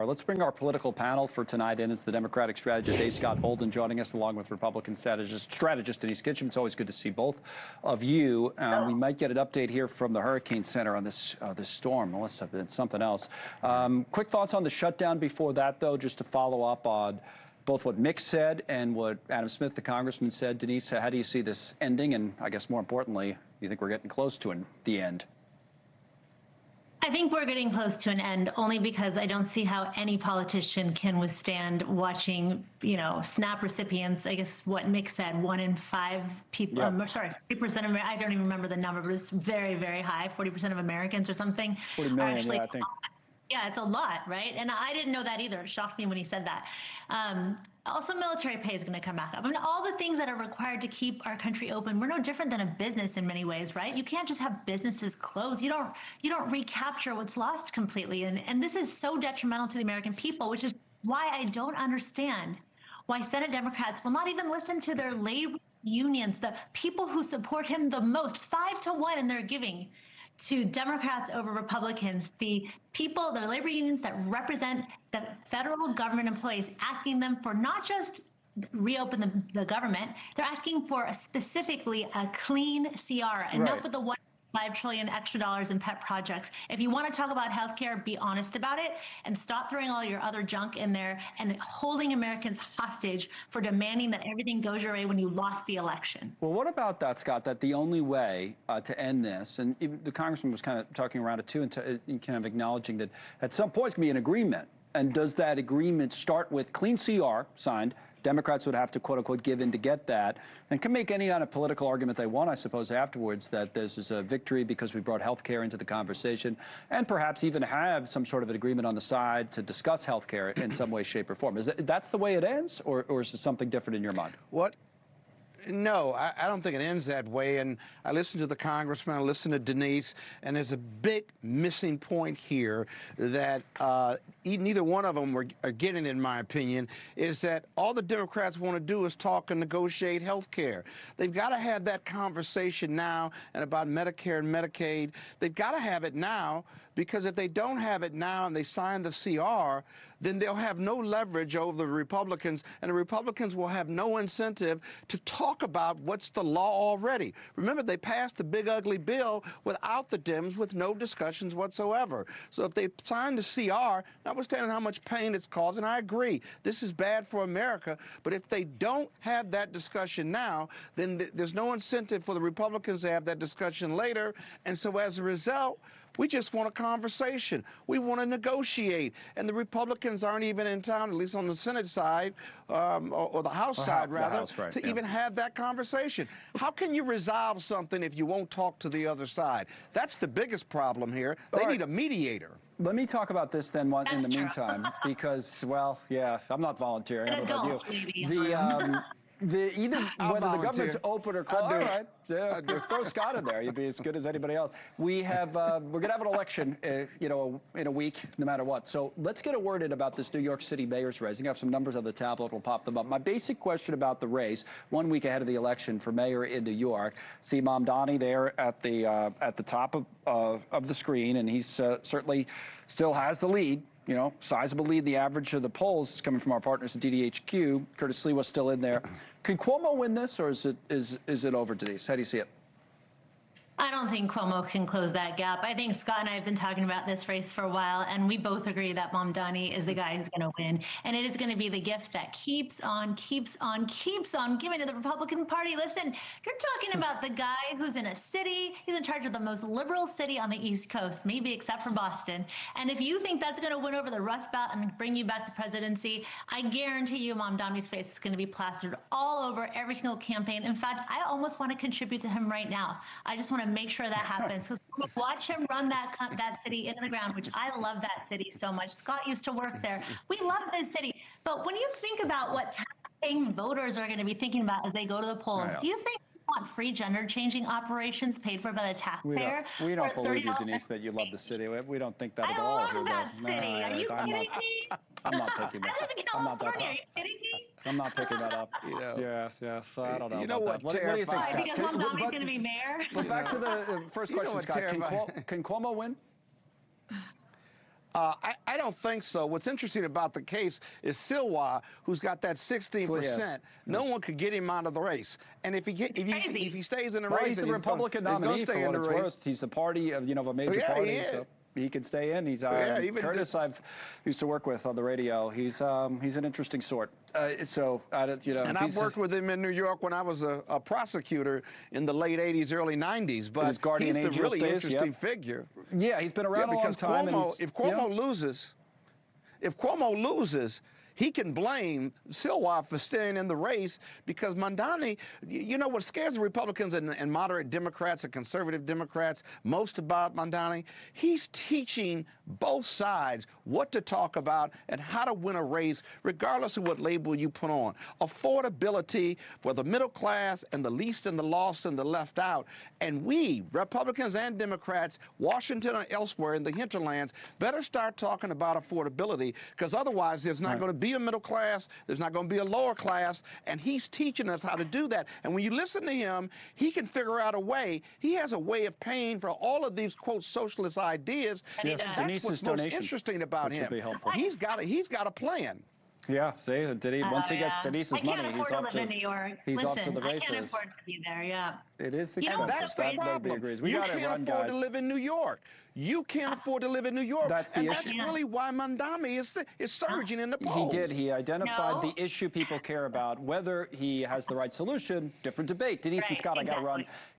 All right, let's bring our political panel for tonight in. It's the Democratic strategist, A. Scott Bolden, joining us, along with Republican strategist Denise Gitsham. It's always good to see both of you. We might get an update here from the Hurricane Center on this storm. Melissa, it's something else. Quick thoughts on the shutdown before that, though, just to follow up on both what Mick said and what Adam Smith, the congressman, said. Denise, how do you see this ending? And I guess more importantly, you think we're getting close to the end? I think we're getting close to an end only because I don't see how any politician can withstand watching, SNAP recipients. I guess what Mick said, 1 in 5 people, Yep. 40% of, I don't even remember the number, but it's very, very high. 40% of Americans or something 40 million, are actually, yeah, I think. Yeah, it's a lot, right? And I didn't know that either. It shocked me when he said that. Also, military pay is going to come back up. I mean, all the things that are required to keep our country open. We're no different than a business in many ways, right? You can't just have businesses closed. You don't recapture what's lost completely. And this is so detrimental to the American people, which is why I don't understand why Senate Democrats will not even listen to their labor unions, the people who support him the most, 5-1 in their giving to Democrats over Republicans, the people, the labor unions that represent the federal government employees, asking them for not just reopen the government, they're asking for specifically a clean CR. Enough with the $1.5 trillion extra dollars in pet projects. If you want to talk about healthcare, be honest about it and stop throwing all your other junk in there and holding Americans hostage for demanding that everything goes your way when you lost the election. Well, what about that, Scott, that the only way to end this, and the congressman was kind of talking around it too, and kind of acknowledging that at some point it's going to be an agreement. And does that agreement start with clean CR signed? Democrats would have to, quote unquote, give in to get that, and can make any kind of political argument they want, I suppose, afterwards, that this is a victory because we brought health care into the conversation, and perhaps even have some sort of an agreement on the side to discuss health care in some way, shape, or form. That's the way it ends, or is it something different in your mind? What? No, I don't think it ends that way. And I listened to the congressman, I listened to Denise, and there's a big missing point here that neither one of them are getting, in my opinion, is that all the Democrats want to do is talk and negotiate health care. They've got to have that conversation now, and about Medicare and Medicaid. They've got to have it now, because if they don't have it now and they sign the CR, then they'll have no leverage over the Republicans, and the Republicans will have no incentive to talk about what's the law already. Remember, they passed the big ugly bill without the Dems, with no discussions whatsoever. So if they sign the CR, notwithstanding how much pain it's causing, I agree, this is bad for America, but if they don't have that discussion now, then there's no incentive for the Republicans to have that discussion later, and so as a result, we just want a conversation. We want to negotiate. And the Republicans aren't even in town, at least on the Senate side, or the House side, rather, to even have that conversation. How can you resolve something if you won't talk to the other side? That's the biggest problem here. They need a mediator. Let me talk about this then in the meantime, because, well, yeah, I'm not volunteering. I don't know about you. Whether the government's open or closed, all right, throw Scott in there. You'd be as good as anybody else. We're going to have an election, in a week, no matter what. So let's get a word in about this New York City mayor's race. I have some numbers on the tablet. We'll pop them up. My basic question about the race, 1 week ahead of the election for mayor in New York. See Mamdani there at the top of the screen, and he's certainly still has the lead. Sizable lead. The average of the polls is coming from our partners at DDHQ. Curtis Lee was still in there. Can Cuomo win this, or is it over, Denise? How do you see it? I don't think Cuomo can close that gap. I think Scott and I have been talking about this race for a while, and we both agree that Mamdani is the guy who's going to win. And it is going to be the gift that keeps on giving to the Republican Party. Listen, you're talking about the guy who's in a city. He's in charge of the most liberal city on the East Coast, maybe except for Boston. And if you think that's going to win over the Rust Belt and bring you back to presidency, I guarantee you Mamdani's face is going to be plastered all over every single campaign. In fact, I almost want to contribute to him right now. I just want to make sure that happens. So watch him run that city into the ground, which I love that city so much. Scott used to work there. We love this city. But when you think about what tax-paying voters are going to be thinking about as they go to the polls, do you think you want free gender-changing operations paid for by the taxpayer? We don't believe you, Denise, that you love the city. We don't think that at all. I love that city. Are you kidding me? I'm not picking that. I live in California. Are you kidding me? I'm not picking that up. Yes. I don't know. You know what? What do you think, Scott? Because Mamdani's going to be mayor. But back to the first question, Scott. Can Cuomo win? I don't think so. What's interesting about the case is Silwa, who's got that 16%. No one could get him out of the race. And if he stays in the race, he's the Republican nominee for what it's worth. He's the party of a major party. So he can stay in. He's Curtis. I've used to work with on the radio. He's an interesting sort. And I've worked with him in New York when I was a prosecutor in the late '80s, early '90s. But he's the really interesting figure. Yeah, he's been around a long time. If Cuomo loses, he can blame Silwa for staying in the race because Mamdani, what scares the Republicans and moderate Democrats and conservative Democrats most about Mamdani? He's teaching both sides what to talk about and how to win a race, regardless of what label you put on. Affordability for the middle class and the least and the lost and the left out. And we, Republicans and Democrats, Washington or elsewhere in the hinterlands, better start talking about affordability because otherwise there's not going to be a middle class, there's not going to be a lower class, and he's teaching us how to do that. And when you listen to him, he can figure out a way. He has a way of paying for all of these, quote, socialist ideas. Yes, that's what's most interesting about him. He's got a plan. Yeah, see, once he gets Denise's money, he's off to New York. off to the races. I can't afford to be there. Yeah, it is expensive. That's the problem. We you got to can't run, afford guys. to live in New York. You can't afford to live in New York. That's the issue. That's really why Mamdani is surging in the polls. He did. He identified the issue people care about. Whether he has the right solution, different debate. Denise and Scott, I got to run.